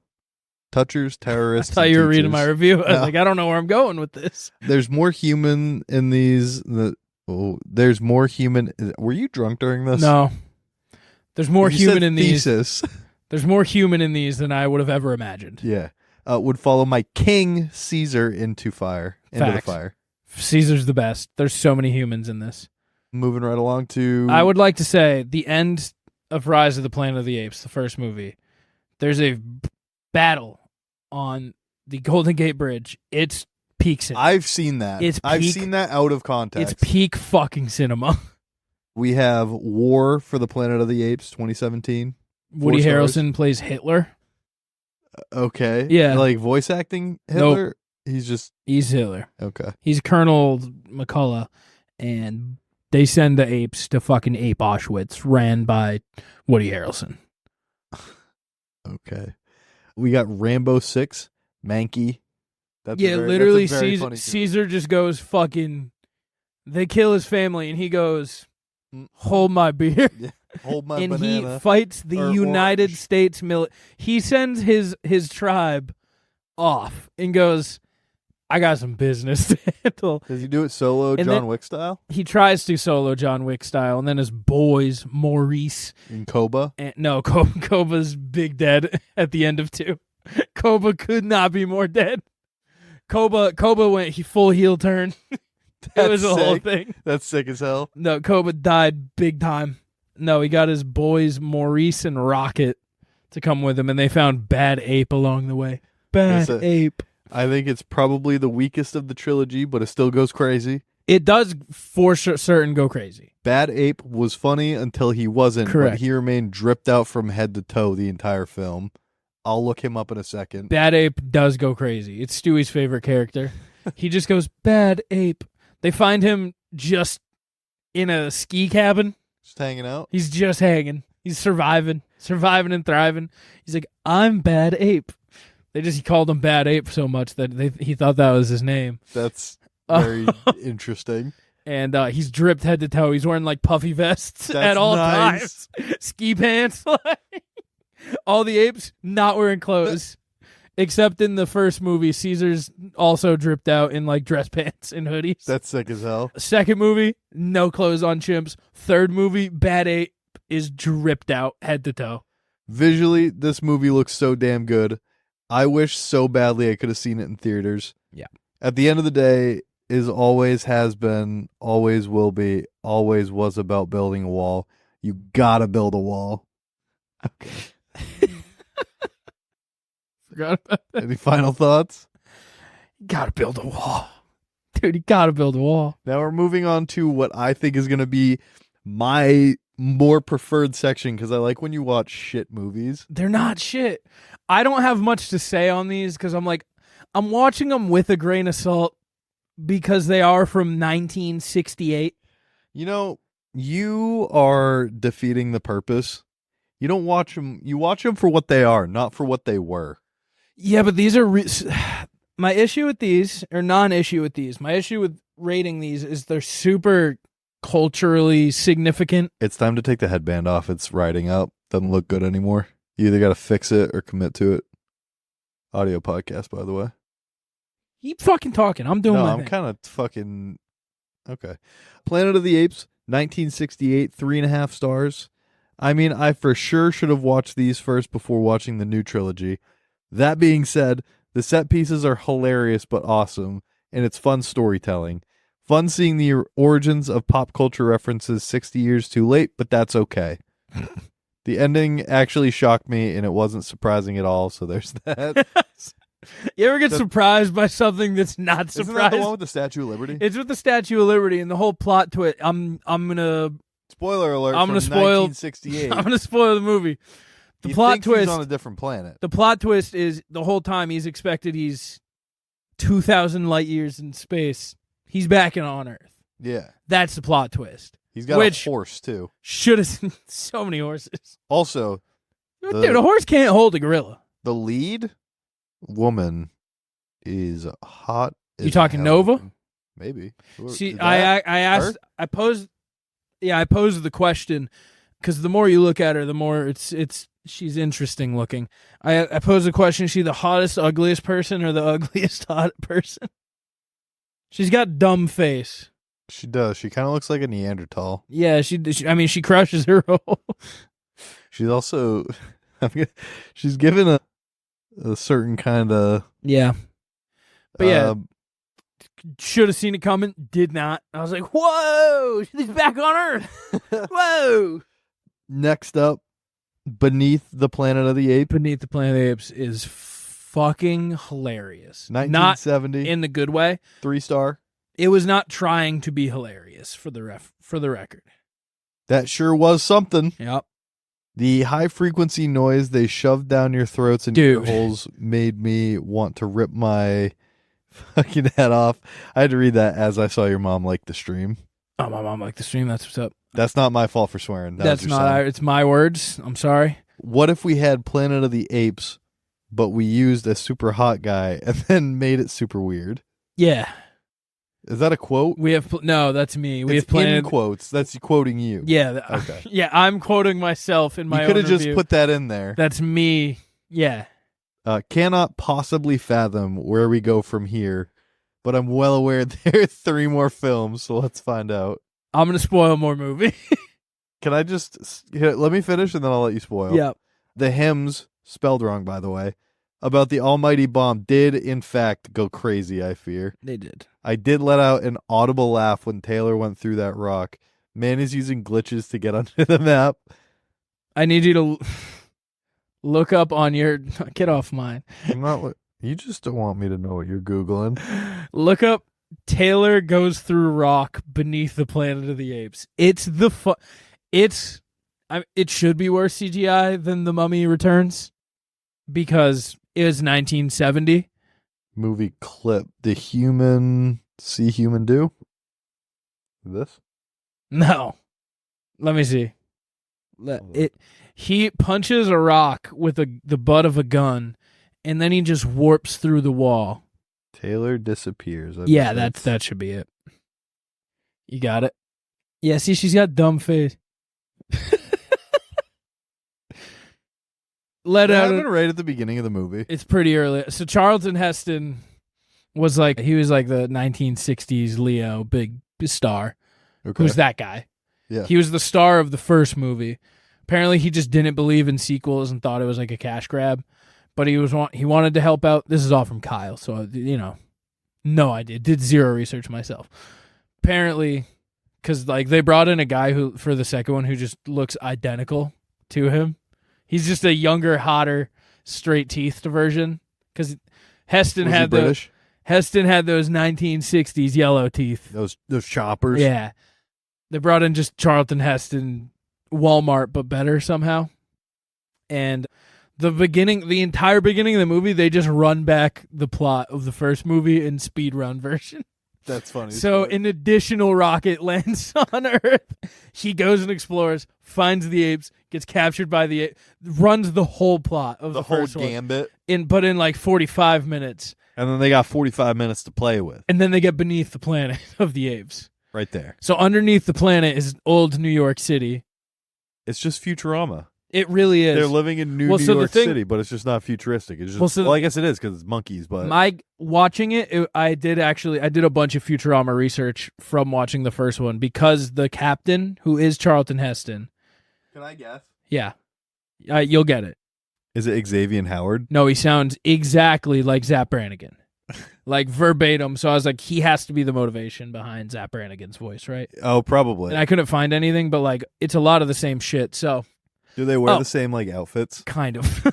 Speaker 5: Touchers, terrorists,
Speaker 6: I thought
Speaker 5: and
Speaker 6: you were reading my
Speaker 5: teachers.
Speaker 6: review. I was
Speaker 5: No.
Speaker 6: like, I don't know where I'm going with this.
Speaker 5: There's more human in these. There's more human. Were you drunk during this?
Speaker 6: No. There's more
Speaker 5: You
Speaker 6: human
Speaker 5: said
Speaker 6: in these.
Speaker 5: thesis.
Speaker 6: There's more human in these than I would have ever imagined.
Speaker 5: Yeah. Would follow my king Caesar into fire. Into the
Speaker 6: Facts.
Speaker 5: fire.
Speaker 6: Caesar's the best. There's so many humans in this.
Speaker 5: Moving right along to.
Speaker 6: I would like to say the end of Rise of the Planet of the Apes, the first movie. There's a battle on the Golden Gate Bridge. It's peak cinema.
Speaker 5: I've seen that. I've seen that out of context.
Speaker 6: It's peak fucking cinema.
Speaker 5: We have War for the Planet of the Apes 2017.
Speaker 6: Woody
Speaker 5: 4 stars.
Speaker 6: Harrelson plays Hitler.
Speaker 5: Okay.
Speaker 6: Yeah.
Speaker 5: Like voice acting Hitler? He's
Speaker 6: Hitler.
Speaker 5: okay.
Speaker 6: He's Colonel McCullough, and they send the apes to fucking Ape Auschwitz, ran by Woody Harrelson.
Speaker 5: Okay. We got Rambo 6, Mankey.
Speaker 6: Literally,
Speaker 5: that's a very funny joke.
Speaker 6: Caesar just goes fucking. They kill his family, and he goes, "Hold my beer."
Speaker 5: Yeah. Hold my
Speaker 6: And
Speaker 5: banana.
Speaker 6: he fights the
Speaker 5: or
Speaker 6: United
Speaker 5: orange.
Speaker 6: States military. He sends his tribe off and goes, I got some business to handle.
Speaker 5: Does he do it solo,
Speaker 6: And
Speaker 5: John
Speaker 6: then-
Speaker 5: Wick style?
Speaker 6: He tries to solo John Wick style, and then his boys, Maurice,
Speaker 5: In Koba?
Speaker 6: and no, Koba's big dead at the end of 2. Koba could not be more dead. Koba went full heel turn. It was a whole
Speaker 5: sick.
Speaker 6: thing.
Speaker 5: That's sick as hell.
Speaker 6: No, Koba died big time. No, he got his boys, Maurice and Rocket, to come with him, and they found Bad Ape along the way. Bad Ape.
Speaker 5: I think it's probably the weakest of the trilogy, but it still goes crazy.
Speaker 6: It does for certain go crazy.
Speaker 5: Bad Ape was funny until he wasn't,
Speaker 6: Correct.
Speaker 5: but he remained dripped out from head to toe the entire film. I'll look him up in a second.
Speaker 6: Bad Ape does go crazy. It's Stewie's favorite character. He just goes, Bad Ape. They find him just in a ski cabin.
Speaker 5: Just hanging out.
Speaker 6: He's just hanging. He's surviving and thriving. He's like, I'm Bad Ape. He called him Bad Ape so much that he thought that was his name.
Speaker 5: That's very interesting.
Speaker 6: And he's dripped head to toe. He's wearing like puffy vests
Speaker 5: That's
Speaker 6: at all
Speaker 5: nice.
Speaker 6: times. Ski pants. All the apes not wearing clothes. Except in the first movie, Caesar's also dripped out in like dress pants and hoodies.
Speaker 5: That's sick as hell.
Speaker 6: Second movie, no clothes on chimps. Third movie, Bad Ape is dripped out head to toe.
Speaker 5: Visually, this movie looks so damn good. I wish so badly I could have seen it in theaters.
Speaker 6: Yeah.
Speaker 5: At the end of the day, is always has been, always will be, always was about building a wall. You gotta build a wall.
Speaker 6: Okay. Forgot about that.
Speaker 5: Any final thoughts?
Speaker 6: Gotta build a wall. Dude, you gotta build a wall.
Speaker 5: Now we're moving on to what I think is going to be my more preferred section, because I like when you watch shit movies.
Speaker 6: They're not shit. I don't have much to say on these because I'm watching them with a grain of salt because they are from 1968.
Speaker 5: You know, you are defeating the purpose. You don't watch them. You watch them for what they are, not for what they were.
Speaker 6: Yeah, but these are my issue with these, or non-issue with these. My issue with rating these is they're super culturally significant.
Speaker 5: It's time to take the headband off. It's riding up. Doesn't look good anymore. You either got to fix it or commit to it. Audio podcast, by the way.
Speaker 6: Keep fucking talking. I'm doing my
Speaker 5: I'm
Speaker 6: thing.
Speaker 5: kind of fucking okay. Planet of the Apes, 1968, 3.5 stars. I mean, I for sure should have watched these first before watching the new trilogy. That being said, the set pieces are hilarious but awesome, and it's fun storytelling. Fun seeing the origins of pop culture references 60 years too late, but that's okay. The ending actually shocked me, and it wasn't surprising at all. So there's that.
Speaker 6: You ever get surprised by something that's not
Speaker 5: Isn't that
Speaker 6: surprising?
Speaker 5: the one with the Statue of Liberty?
Speaker 6: It's with the Statue of Liberty and the whole plot to it. I'm gonna
Speaker 5: Spoiler alert!
Speaker 6: I'm gonna
Speaker 5: from
Speaker 6: spoil
Speaker 5: 1968.
Speaker 6: I'm gonna spoil the movie. The
Speaker 5: He
Speaker 6: plot
Speaker 5: thinks he's
Speaker 6: twist.
Speaker 5: on a different planet.
Speaker 6: The plot twist is the whole time he's 2,000 light years in space. He's back on Earth.
Speaker 5: Yeah,
Speaker 6: That's the plot twist.
Speaker 5: he's got
Speaker 6: Which-
Speaker 5: a horse too.
Speaker 6: Should have so many horses.
Speaker 5: Also,
Speaker 6: Dude, a horse can't hold a gorilla.
Speaker 5: the lead woman is hot.
Speaker 6: You
Speaker 5: as
Speaker 6: talking
Speaker 5: hell.
Speaker 6: Nova?
Speaker 5: Maybe.
Speaker 6: See,
Speaker 5: Is
Speaker 6: I
Speaker 5: that
Speaker 6: asked,
Speaker 5: her?
Speaker 6: I posed the question because the more you look at her, the more she's interesting looking. I posed the question: is she the hottest, ugliest person, or the ugliest hot person? She's got dumb face.
Speaker 5: She does. She kind of looks like a Neanderthal.
Speaker 6: Yeah, she crushes her role.
Speaker 5: She's also, she's given a certain kind of.
Speaker 6: Yeah, but yeah, should have seen it coming. Did not. I was like, whoa, she's back on Earth. Whoa.
Speaker 5: Next up, Beneath the Planet of the Apes,
Speaker 6: Beneath the Planet of the Apes is fucking hilarious. Not
Speaker 5: 1970,
Speaker 6: in the good way.
Speaker 5: 3-star.
Speaker 6: It was not trying to be hilarious for the record.
Speaker 5: That sure was something.
Speaker 6: Yep.
Speaker 5: The high frequency noise they shoved down your throats and ear
Speaker 6: Dude.
Speaker 5: holes made me want to rip my fucking head off. I had to read that as I saw your mom like the stream.
Speaker 6: Oh, my mom liked the stream. That's what's up.
Speaker 5: That's not my fault for swearing.
Speaker 6: That's not. It's my words. I'm sorry.
Speaker 5: What if we had Planet of the Apes, but we used a super hot guy and then made it super weird?
Speaker 6: Yeah.
Speaker 5: Is that a quote?
Speaker 6: We have no. That's me. We
Speaker 5: It's
Speaker 6: have Planet.
Speaker 5: in quotes. That's quoting you.
Speaker 6: Yeah.
Speaker 5: Okay.
Speaker 6: Yeah. I'm quoting myself in my.
Speaker 5: You could have
Speaker 6: own
Speaker 5: just
Speaker 6: review.
Speaker 5: put that in there.
Speaker 6: That's me. Yeah.
Speaker 5: Cannot possibly fathom where we go from here, but I'm well aware there are 3 more films, so let's find out.
Speaker 6: I'm gonna spoil more movie.
Speaker 5: Can I just let me finish and then I'll let you spoil?
Speaker 6: Yep.
Speaker 5: The hymns, spelled wrong by the way, about the almighty bomb did in fact go crazy, I fear.
Speaker 6: They did.
Speaker 5: I did let out an audible laugh when Taylor went through that rock. Man is using glitches to get onto the map.
Speaker 6: I need you to look up on your. Get off mine.
Speaker 5: I'm not. You just don't want me to know what you're Googling.
Speaker 6: Look up Taylor goes through rock beneath the Planet of the Apes. It's the it should be worse CGI than The Mummy Returns because it was 1970.
Speaker 5: Movie clip. The human see human do? This?
Speaker 6: No. Let me see. He punches a rock with the butt of a gun and then he just warps through the wall.
Speaker 5: Taylor disappears.
Speaker 6: Yeah, that should be it. You got it. Yeah, see, she's got dumb face.
Speaker 5: That happened right at the beginning of the movie.
Speaker 6: It's pretty early. So Charlton Heston was like the 1960s Leo big star.
Speaker 5: Okay.
Speaker 6: Who's that guy?
Speaker 5: Yeah.
Speaker 6: He was the star of the first movie. Apparently he just didn't believe in sequels and thought it was like a cash grab. But he wanted to help out. This is all from Kyle, so no idea. Did zero research myself. Apparently, because they brought in a guy who for the second one who just looks identical to him. He's just a younger, hotter, straight-teethed version. Because Heston
Speaker 5: Was he
Speaker 6: had
Speaker 5: British?
Speaker 6: Heston had those 1960s yellow teeth.
Speaker 5: Those choppers.
Speaker 6: Yeah, they brought in just Charlton Heston, Walmart, but better somehow. And the entire beginning of the movie, they just run back the plot of the first movie in speed run version.
Speaker 5: That's funny.
Speaker 6: So an additional rocket lands on Earth. He goes and explores, finds the apes, gets captured by the apes, runs the whole plot of
Speaker 5: the
Speaker 6: the
Speaker 5: whole
Speaker 6: first
Speaker 5: gambit.
Speaker 6: one. But in like 45 minutes.
Speaker 5: And then they got 45 minutes to play with.
Speaker 6: And then they get beneath the planet of the apes.
Speaker 5: Right there.
Speaker 6: So underneath the planet is old New York City.
Speaker 5: It's just Futurama.
Speaker 6: It really is.
Speaker 5: They're living in New York City, but it's just not futuristic. It's just I guess it is because it's monkeys. But
Speaker 6: watching it, I did a bunch of Futurama research from watching the first one because the captain, who is Charlton Heston.
Speaker 5: Can I guess?
Speaker 6: Yeah, you'll get it.
Speaker 5: Is it Xavier Howard?
Speaker 6: No, he sounds exactly like Zap Brannigan, like verbatim. So I was like, he has to be the motivation behind Zap Brannigan's voice, right?
Speaker 5: Oh, probably.
Speaker 6: And I couldn't find anything, but it's a lot of the same shit. So
Speaker 5: Do they wear
Speaker 6: Oh.
Speaker 5: the same like outfits,
Speaker 6: Kind of.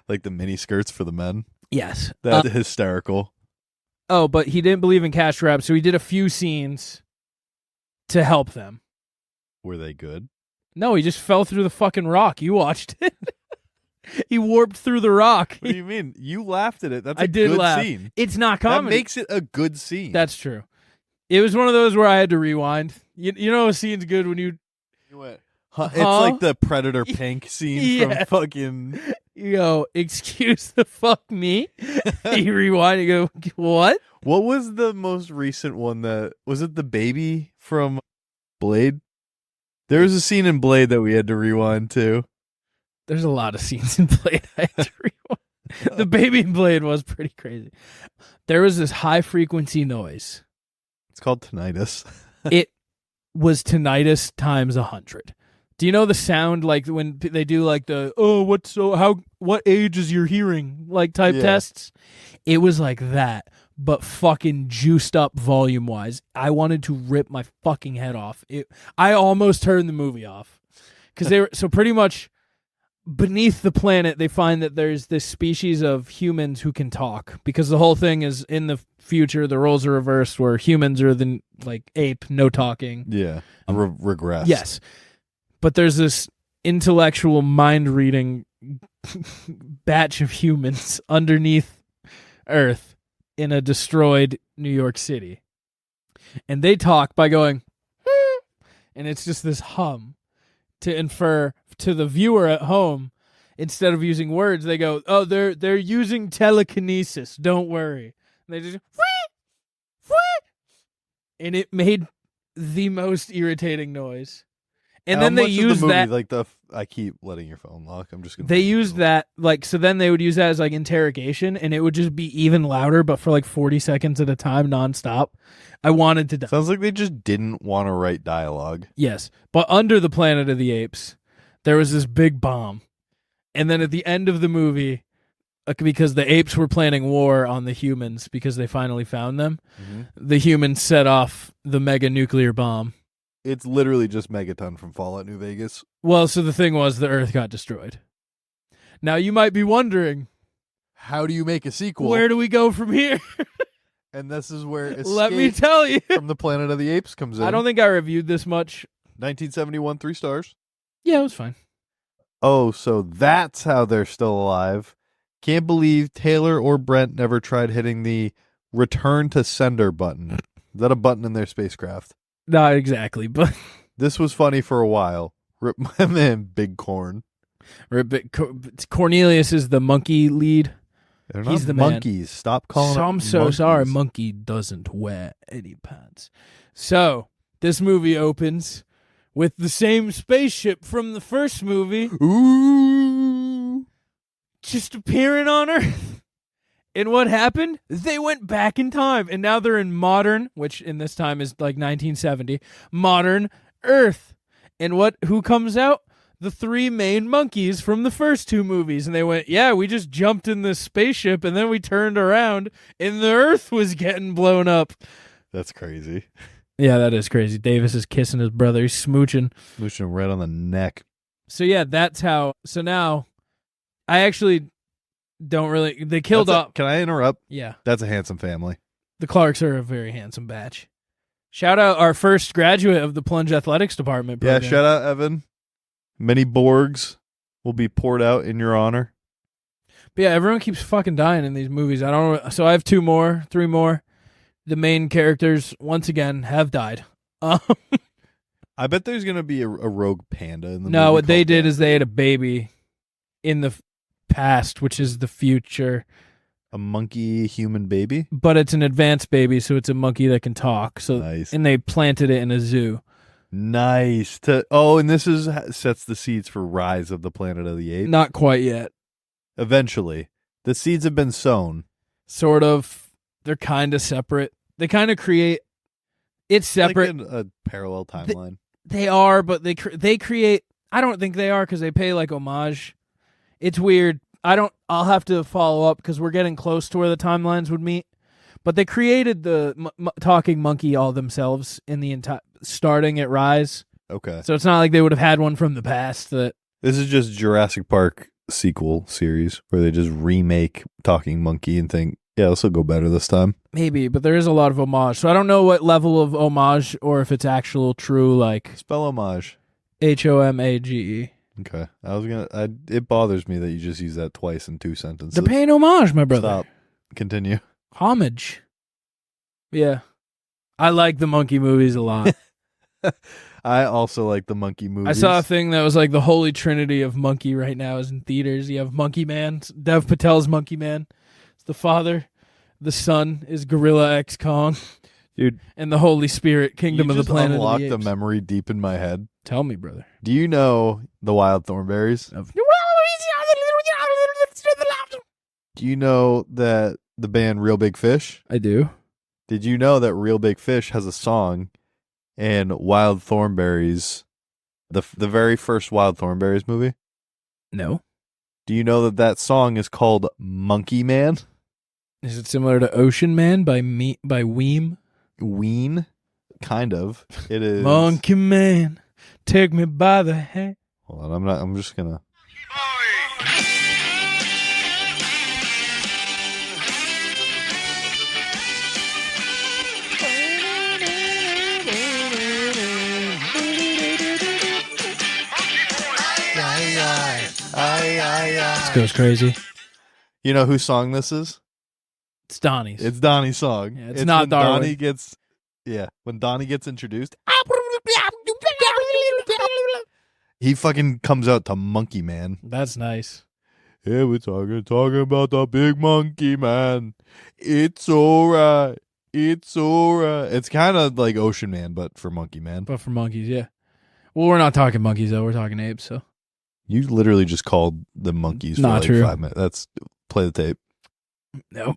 Speaker 5: like the mini skirts for the men?
Speaker 6: Yes.
Speaker 5: That's hysterical.
Speaker 6: Oh, but he didn't believe in cash grabs, so he did a few scenes to help them.
Speaker 5: Were they good?
Speaker 6: No, he just fell through the fucking rock. You watched it. He warped through the rock.
Speaker 5: What do you mean? You laughed at it. That's
Speaker 6: I
Speaker 5: a
Speaker 6: did
Speaker 5: good
Speaker 6: laugh.
Speaker 5: scene.
Speaker 6: It's not
Speaker 5: That
Speaker 6: comedy.
Speaker 5: makes it a good scene.
Speaker 6: That's true. It was one of those where I had to rewind. You know a scene's good when you
Speaker 5: It's
Speaker 6: Huh?
Speaker 5: like the Predator Pink scene
Speaker 6: Yeah.
Speaker 5: from fucking.
Speaker 6: go, excuse the fuck me. You rewind and go, what?
Speaker 5: What was the most recent one that was it? The baby from Blade. There was a scene in Blade that we had to rewind to.
Speaker 6: There's a lot of scenes in Blade I had to rewind. The baby in Blade was pretty crazy. There was this high frequency noise.
Speaker 5: It's called tinnitus.
Speaker 6: It was tinnitus times 100. Do you know the sound like when they do like the what age is your hearing like type
Speaker 5: Yeah.
Speaker 6: tests? It was like that, but fucking juiced up volume wise. I wanted to rip my fucking head off. I almost turned the movie off because they were so pretty much beneath the planet. They find that there's this species of humans who can talk because the whole thing is in the future. The roles are reversed where humans are the like ape, no talking.
Speaker 5: Yeah. Regress.
Speaker 6: Yes. But there's this intellectual mind-reading batch of humans underneath Earth in a destroyed New York City. And they talk by going, and it's just this hum to infer to the viewer at home. Instead of using words, they go, oh, they're using telekinesis. Don't worry. And they just, and it made the most irritating noise. And
Speaker 5: How
Speaker 6: then they
Speaker 5: much of the
Speaker 6: use
Speaker 5: movie,
Speaker 6: that.
Speaker 5: like I keep letting your phone lock. I'm just gonna.
Speaker 6: They used that like so. Then they would use that as like interrogation, and it would just be even louder, but for like 40 seconds at a time, nonstop. I wanted to die.
Speaker 5: Sounds like they just didn't want to write dialogue.
Speaker 6: Yes, but under the Planet of the Apes, there was this big bomb, and then at the end of the movie, because the apes were planning war on the humans because they finally found them, the humans set off the mega nuclear bomb.
Speaker 5: It's literally just Megaton from Fallout New Vegas.
Speaker 6: Well, so the thing was, the Earth got destroyed. Now you might be wondering,
Speaker 5: How do you make a sequel?
Speaker 6: where do we go from here?
Speaker 5: And this is where
Speaker 6: Let me
Speaker 5: Escape
Speaker 6: tell you.
Speaker 5: from the Planet of the Apes comes in.
Speaker 6: I don't think I reviewed this much.
Speaker 5: 1971, 3 stars.
Speaker 6: Yeah, it was fine.
Speaker 5: Oh, so that's how they're still alive. Can't believe Taylor or Brent never tried hitting the return to sender button. Is that a button in their spacecraft?
Speaker 6: Not exactly, but
Speaker 5: This was funny for a while. Rip my man, Big Corn.
Speaker 6: Cornelius is the monkey lead.
Speaker 5: They're
Speaker 6: He's
Speaker 5: not
Speaker 6: the man.
Speaker 5: monkeys. Stop calling
Speaker 6: So
Speaker 5: them
Speaker 6: I'm so
Speaker 5: monkeys.
Speaker 6: sorry. Monkey doesn't wear any pants. So this movie opens with the same spaceship from the first movie
Speaker 5: Ooh.
Speaker 6: just appearing on Earth. And what happened? They went back in time, and now they're in modern, which in this time is like 1970, modern Earth. And who comes out? The 3 main monkeys from the first 2 movies. And they went, yeah, we just jumped in this spaceship, and then we turned around, and the Earth was getting blown up.
Speaker 5: That's crazy.
Speaker 6: Yeah, that is crazy. Davis is kissing his brother. He's smooching.
Speaker 5: Smooching him right on the neck.
Speaker 6: So yeah, that's how. So now, I actually don't really. They killed off.
Speaker 5: Can I interrupt?
Speaker 6: Yeah,
Speaker 5: That's a handsome family.
Speaker 6: the Clarks are a very handsome batch. Shout out our first graduate of the Plunge Athletics Department program.
Speaker 5: Yeah, shout out, Evan. Many Borgs will be poured out in your honor.
Speaker 6: But yeah, everyone keeps fucking dying in these movies. I don't know. So I have 3 more. The main characters, once again, have died.
Speaker 5: I bet there's going to be a rogue panda in the movie.
Speaker 6: No, what they
Speaker 5: called
Speaker 6: did
Speaker 5: that.
Speaker 6: is they had a baby in the past, which is the future.
Speaker 5: A monkey human baby?
Speaker 6: But it's an advanced baby, so it's a monkey that can talk. So
Speaker 5: Nice.
Speaker 6: and they planted it in a zoo.
Speaker 5: Nice. And this sets the seeds for Rise of the Planet of the Apes.
Speaker 6: Not quite yet.
Speaker 5: Eventually. The seeds have been sown.
Speaker 6: Sort of. They're kind of separate. They kind of create. It's separate.
Speaker 5: Like a parallel timeline.
Speaker 6: They are, but they create. I don't think they are because they pay like homage. It's weird. I'll have to follow up because we're getting close to where the timelines would meet. But they created the talking monkey all themselves in the entire starting at Rise.
Speaker 5: Okay.
Speaker 6: So it's not like they would have had one from the past that.
Speaker 5: This is just Jurassic Park sequel series where they just remake Talking Monkey and think, yeah, this will go better this time.
Speaker 6: Maybe, but there is a lot of homage. So I don't know what level of homage or if it's actual true, like
Speaker 5: Spell homage.
Speaker 6: HOMAGE.
Speaker 5: Okay. It bothers me that you just use that twice in 2 sentences.
Speaker 6: They're paying homage, my brother.
Speaker 5: Stop. Continue.
Speaker 6: Homage. Yeah. I like the monkey movies a lot.
Speaker 5: I also like the monkey movies.
Speaker 6: I saw a thing that was like the holy trinity of monkey right now is in theaters. You have Monkey Man, Dev Patel's Monkey Man. It's the father. The son is Gorilla X Kong.
Speaker 5: Dude.
Speaker 6: And the Holy Spirit, Kingdom of the Planet
Speaker 5: unlocked
Speaker 6: of the
Speaker 5: a
Speaker 6: Apes.
Speaker 5: memory deep in my head.
Speaker 6: Tell me, brother.
Speaker 5: Do you know the Wild Thornberrys? Do you know that the band Real Big Fish?
Speaker 6: I do.
Speaker 5: Did you know that Real Big Fish has a song in Wild Thornberrys, the very first Wild Thornberrys movie?
Speaker 6: No.
Speaker 5: Do you know that song is called Monkey Man?
Speaker 6: Is it similar to Ocean Man by Weem?
Speaker 5: Ween? Kind of. It is.
Speaker 6: Monkey Man, take me by the hand.
Speaker 5: Hold on, I'm just gonna.
Speaker 6: This goes crazy.
Speaker 5: You know whose song this is?
Speaker 6: It's Donnie's.
Speaker 5: It's Donnie's song.
Speaker 6: Yeah, it's not
Speaker 5: when
Speaker 6: Darwin.
Speaker 5: Donnie gets, when Donnie gets introduced, he fucking comes out to Monkey Man.
Speaker 6: That's nice.
Speaker 5: Yeah, we're talking about the big monkey man. It's alright. It's alright. It's kind of like Ocean Man, but for Monkey Man.
Speaker 6: But for monkeys, yeah. Well, we're not talking monkeys, though. We're talking apes, so.
Speaker 5: You literally just called the monkeys
Speaker 6: Not
Speaker 5: for like
Speaker 6: true.
Speaker 5: 5 minutes. That's play the tape.
Speaker 6: Nope.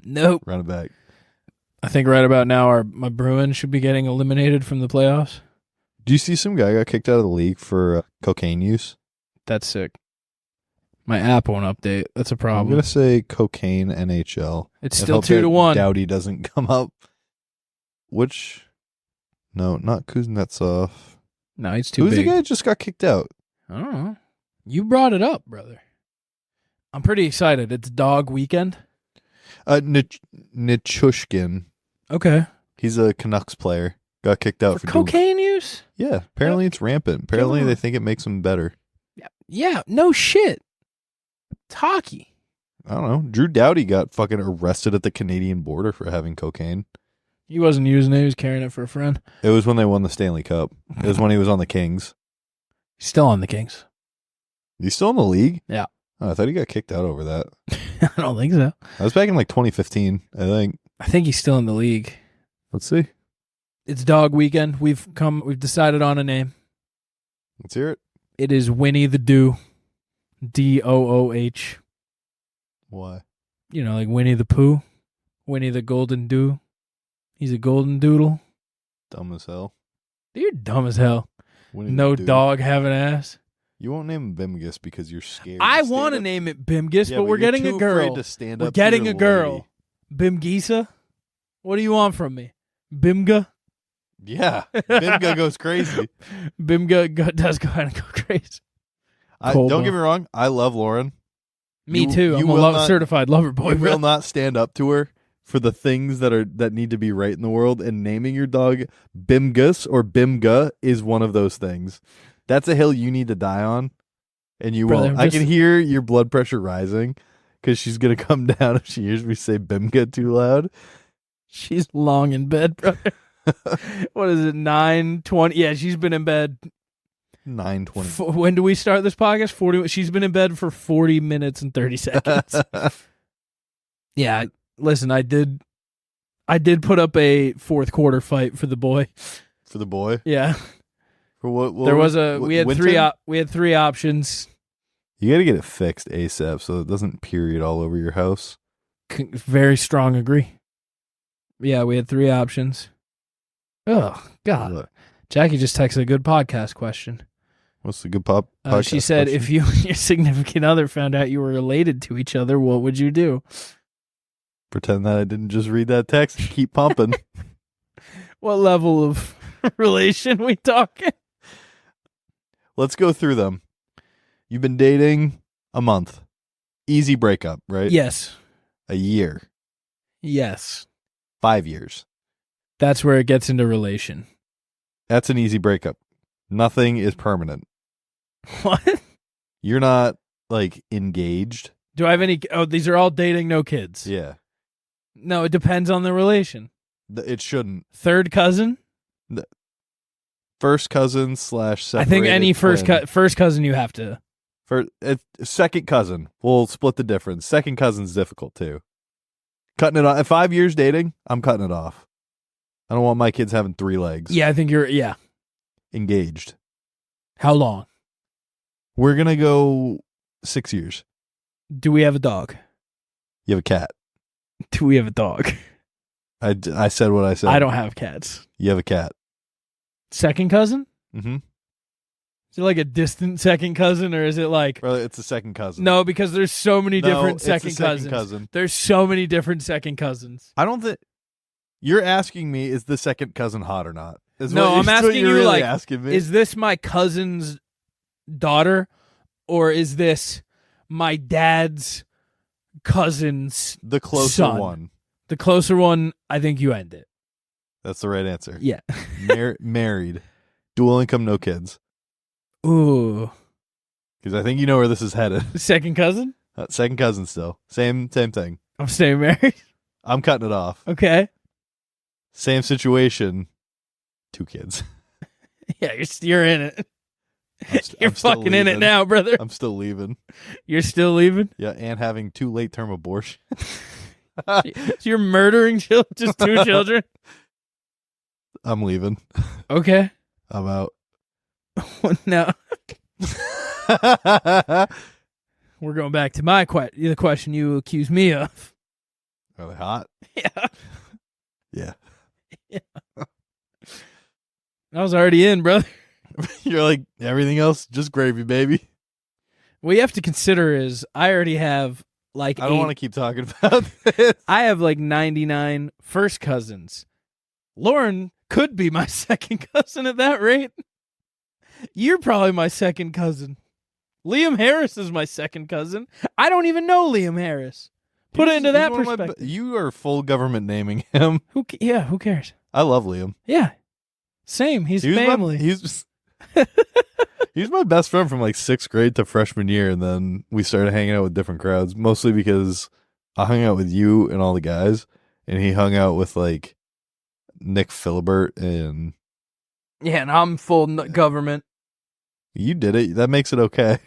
Speaker 6: Nope.
Speaker 5: Run it back.
Speaker 6: I think right about now, my Bruins should be getting eliminated from the playoffs.
Speaker 5: Do you see some guy got kicked out of the league for cocaine use?
Speaker 6: That's sick. My app won't update. That's a
Speaker 5: I'm
Speaker 6: problem.
Speaker 5: going to say cocaine NHL.
Speaker 6: It's
Speaker 5: I
Speaker 6: still
Speaker 5: hope
Speaker 6: 2-1.
Speaker 5: Doughty doesn't come up. No, not Kuznetsov.
Speaker 6: No, he's too
Speaker 5: Who's
Speaker 6: big.
Speaker 5: the guy that just got kicked out?
Speaker 6: I don't know. You brought it up, brother. I'm pretty excited. It's dog weekend.
Speaker 5: Nichushkin.
Speaker 6: Okay.
Speaker 5: He's a Canucks player. Got kicked out for doing-
Speaker 6: cocaine use?
Speaker 5: Yeah, apparently it's rampant. Apparently
Speaker 6: on.
Speaker 5: they think it makes him better.
Speaker 6: Yeah, no shit. It's hockey.
Speaker 5: I don't know. Drew Doughty got fucking arrested at the Canadian border for having cocaine.
Speaker 6: He wasn't using it. He was carrying it for a friend.
Speaker 5: It was when they won the Stanley Cup. It was when he was on the Kings.
Speaker 6: He's still on the Kings.
Speaker 5: He's still in the league?
Speaker 6: Yeah.
Speaker 5: Oh, I thought he got kicked out over that.
Speaker 6: I don't think so.
Speaker 5: That was back in like 2015, I think.
Speaker 6: I think he's still in the league.
Speaker 5: Let's see.
Speaker 6: It's dog weekend. We've decided on a name.
Speaker 5: Let's hear it.
Speaker 6: It is Winnie the Doo. DOOH.
Speaker 5: Why?
Speaker 6: You know, like Winnie the Pooh. Winnie the Golden Doo. He's a golden doodle.
Speaker 5: Dumb as hell.
Speaker 6: You're dumb as hell.
Speaker 5: Winnie the
Speaker 6: No
Speaker 5: Doo.
Speaker 6: dog having ass.
Speaker 5: You won't name him Bimgus because you're scared.
Speaker 6: I
Speaker 5: stand
Speaker 6: want to
Speaker 5: up-
Speaker 6: name it Bimgus,
Speaker 5: Yeah,
Speaker 6: but we're
Speaker 5: you're
Speaker 6: getting
Speaker 5: too
Speaker 6: a girl.
Speaker 5: afraid to stand
Speaker 6: We're
Speaker 5: up to
Speaker 6: getting
Speaker 5: your
Speaker 6: a girl.
Speaker 5: lady.
Speaker 6: Bimgisa? What do you want from me? Bimga?
Speaker 5: Yeah. Bimga goes crazy.
Speaker 6: Does go ahead and go crazy.
Speaker 5: Don't get me wrong. I love Lauren.
Speaker 6: Me
Speaker 5: You-
Speaker 6: too.
Speaker 5: you
Speaker 6: I'm a
Speaker 5: will not-
Speaker 6: certified lover boy.
Speaker 5: You
Speaker 6: bro.
Speaker 5: will not stand up to her for the things that need to be right in the world, and naming your dog Bimgus or Bimga is one of those things. That's a hill you need to die on, and you
Speaker 6: Brother,
Speaker 5: won't.
Speaker 6: I'm
Speaker 5: I can
Speaker 6: just-
Speaker 5: hear your blood pressure rising because she's gonna come down if she hears me say Bimga too loud.
Speaker 6: She's long in bed, brother. What is it, 9:20? Yeah, she's been in bed.
Speaker 5: 9:20.
Speaker 6: When do we start this podcast? 40. She's been in bed for 40 minutes and 30 seconds. Yeah, listen, I did put up a fourth quarter fight for the boy.
Speaker 5: For the boy.
Speaker 6: Yeah,
Speaker 5: For what?
Speaker 6: there was a we had
Speaker 5: Winton?
Speaker 6: three options.
Speaker 5: You got to get it fixed ASAP so it doesn't period all over your house.
Speaker 6: Very strong agree. Yeah, we had three options. Oh God,
Speaker 5: What?
Speaker 6: Jackie just texted a good podcast question.
Speaker 5: What's the good podcast?
Speaker 6: She said,
Speaker 5: question?
Speaker 6: if you and your significant other found out you were related to each other, what would you do?
Speaker 5: Pretend that I didn't just read that text and keep pumping.
Speaker 6: What level of relation we talking?
Speaker 5: Let's go through them. You've been dating a month. Easy breakup, right?
Speaker 6: Yes.
Speaker 5: A year.
Speaker 6: Yes.
Speaker 5: 5 years.
Speaker 6: That's where it gets into relation.
Speaker 5: That's an easy breakup. Nothing is permanent.
Speaker 6: What?
Speaker 5: You're not like engaged.
Speaker 6: Do I have any? Oh, these are all dating, no kids.
Speaker 5: Yeah.
Speaker 6: No, it depends on the relation.
Speaker 5: It shouldn't.
Speaker 6: Third cousin?
Speaker 5: First cousin / separated
Speaker 6: I think any first
Speaker 5: twin.
Speaker 6: cousin you have to.
Speaker 5: Second cousin. We'll split the difference. Second cousin's difficult too. Cutting it off. At 5 years dating, I'm cutting it off. I don't want my kids having 3 legs.
Speaker 6: Yeah, I think you're
Speaker 5: Engaged.
Speaker 6: How long?
Speaker 5: We're going to go 6 years.
Speaker 6: Do we have a dog?
Speaker 5: You have a cat.
Speaker 6: Do we have a dog?
Speaker 5: I said what I said.
Speaker 6: I don't have cats.
Speaker 5: You have a cat.
Speaker 6: Second cousin?
Speaker 5: Mm-hmm.
Speaker 6: Is it like a distant second cousin, or is it like...
Speaker 5: Brother, it's a second cousin.
Speaker 6: No, because there's so many different
Speaker 5: it's a
Speaker 6: second cousins.
Speaker 5: cousin.
Speaker 6: There's so many different second cousins.
Speaker 5: I don't think... You're asking me, is the second cousin hot or not?
Speaker 6: No, I'm asking you,
Speaker 5: really
Speaker 6: like,
Speaker 5: asking me.
Speaker 6: Is this my cousin's daughter, or is this my dad's cousin's
Speaker 5: the closer
Speaker 6: son?
Speaker 5: one?
Speaker 6: The closer one, I think you end it.
Speaker 5: That's the right answer.
Speaker 6: Yeah.
Speaker 5: Married. Dual income, no kids.
Speaker 6: Ooh.
Speaker 5: Because I think you know where this is headed.
Speaker 6: Second cousin?
Speaker 5: Second cousin still. Same thing.
Speaker 6: I'm staying married.
Speaker 5: I'm cutting it off.
Speaker 6: Okay.
Speaker 5: Same situation. 2 kids.
Speaker 6: Yeah, you're in it. You're
Speaker 5: I'm still
Speaker 6: fucking in it
Speaker 5: leaving.
Speaker 6: now, brother.
Speaker 5: I'm still leaving.
Speaker 6: You're still leaving?
Speaker 5: Yeah, and having 2 late-term abortions.
Speaker 6: So you're murdering just 2 children?
Speaker 5: I'm leaving.
Speaker 6: Okay.
Speaker 5: I'm out.
Speaker 6: No. We're going back to the question you accused me of.
Speaker 5: Are they hot?
Speaker 6: Yeah.
Speaker 5: Yeah.
Speaker 6: I was already in, brother.
Speaker 5: You're like, everything else, just gravy, baby.
Speaker 6: What you have to consider is I already have like
Speaker 5: I don't want to keep talking about this.
Speaker 6: I have like 99 first cousins. Lauren could be my second cousin at that rate. You're probably my second cousin. Liam Harris is my second cousin. I don't even know Liam Harris. Put it into that perspective.
Speaker 5: You are full government naming him.
Speaker 6: Who cares?
Speaker 5: I love Liam.
Speaker 6: Yeah. Same. He's family.
Speaker 5: He's my best friend from like 6th grade to freshman year, and then we started hanging out with different crowds, mostly because I hung out with you and all the guys, and he hung out with like Nick Philibert and...
Speaker 6: Yeah, and I'm full government.
Speaker 5: You did it. That makes it okay.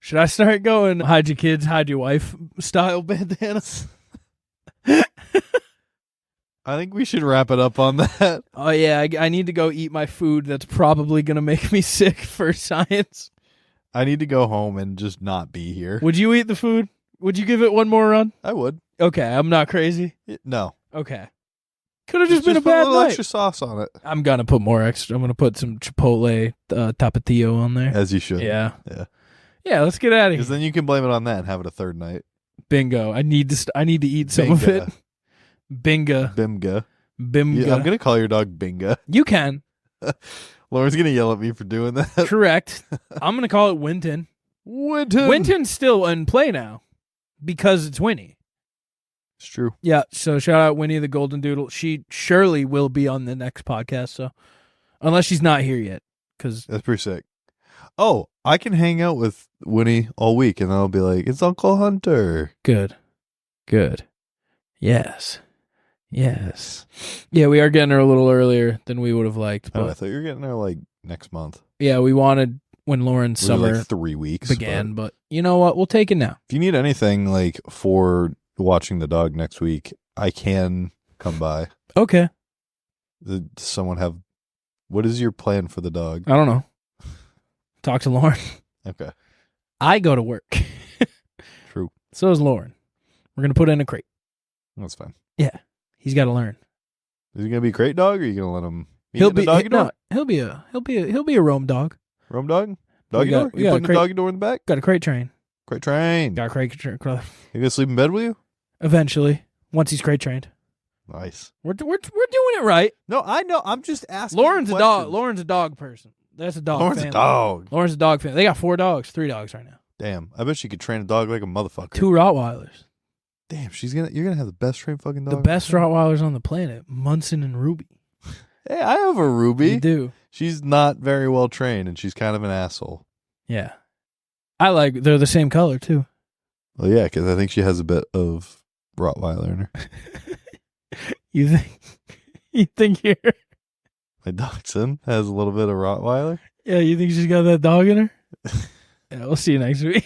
Speaker 6: Should I start going hide your kids, hide your wife style bandanas?
Speaker 5: I think we should wrap it up on that.
Speaker 6: Oh, yeah. I need to go eat my food that's probably going to make me sick for science.
Speaker 5: I need to go home and just not be here.
Speaker 6: Would you eat the food? Would you give it one more run?
Speaker 5: I would.
Speaker 6: Okay, I'm not crazy.
Speaker 5: No.
Speaker 6: Okay. Could have just been a
Speaker 5: put
Speaker 6: bad
Speaker 5: a little
Speaker 6: night.
Speaker 5: extra sauce on it.
Speaker 6: I'm going to put more extra. I'm going to put some Chipotle Tapatio on there.
Speaker 5: As you should.
Speaker 6: Yeah.
Speaker 5: Yeah.
Speaker 6: Yeah, let's get out of here.
Speaker 5: Because then you can blame it on that and have it a third night.
Speaker 6: Bingo. I need to eat some of it. Binga.
Speaker 5: Bimga.
Speaker 6: Bimga.
Speaker 5: Yeah, I'm going to call your dog Binga.
Speaker 6: You can.
Speaker 5: Lauren's going to yell at me for doing that.
Speaker 6: Correct. I'm going to call it Winton. Winton's still in play now because it's Winnie.
Speaker 5: It's true.
Speaker 6: Yeah, so shout out Winnie the Golden Doodle. She surely will be on the next podcast, so unless she's not here yet. Cause
Speaker 5: that's pretty sick. Oh, I can hang out with Winnie all week, and I'll be like, it's Uncle Hunter.
Speaker 6: Good. Yes. Yeah, we are getting her a little earlier than we would have liked. But
Speaker 5: I thought you were getting her like next month.
Speaker 6: Yeah, we wanted when Lauren's summer
Speaker 5: like 3 weeks
Speaker 6: began, but you know what? We'll take it now.
Speaker 5: If you need anything like for watching the dog next week, I can come by.
Speaker 6: Okay.
Speaker 5: Does someone have... What is your plan for the dog?
Speaker 6: I don't know. Talk to Lauren.
Speaker 5: Okay.
Speaker 6: I go to work.
Speaker 5: True.
Speaker 6: So is Lauren. We're going to put in a crate.
Speaker 5: That's fine.
Speaker 6: Yeah. He's got to learn.
Speaker 5: Is he going to be a crate dog, or are you going to let him...
Speaker 6: He'll be a roam dog.
Speaker 5: Roam dog? Doggy door? You putting the doggy door in the back?
Speaker 6: Got a crate train.
Speaker 5: Crate train.
Speaker 6: Got a crate train.
Speaker 5: You going to sleep in bed with you?
Speaker 6: Eventually. Once he's crate trained.
Speaker 5: Nice.
Speaker 6: We're doing it right.
Speaker 5: No, I know. I'm just asking.
Speaker 6: Lauren's a dog.
Speaker 5: questions.
Speaker 6: Lauren's a dog person. That's a dog.
Speaker 5: Lauren's
Speaker 6: family.
Speaker 5: a dog.
Speaker 6: Lauren's a dog fan. They got 4 dogs, 3 dogs right now.
Speaker 5: Damn. I bet she could train a dog like a motherfucker.
Speaker 6: 2 Rottweilers.
Speaker 5: Damn. You're gonna have the best trained fucking dog.
Speaker 6: The best Rottweilers on the planet, Munson and Ruby.
Speaker 5: Hey, I have a Ruby.
Speaker 6: You do.
Speaker 5: She's not very well trained, and she's kind of an asshole.
Speaker 6: Yeah. They're the same color too.
Speaker 5: Well, yeah, because I think she has a bit of Rottweiler in her.
Speaker 6: You think you're...
Speaker 5: My dachshund has a little bit of Rottweiler.
Speaker 6: Yeah, you think she's got that dog in her? Yeah, we'll see you next week.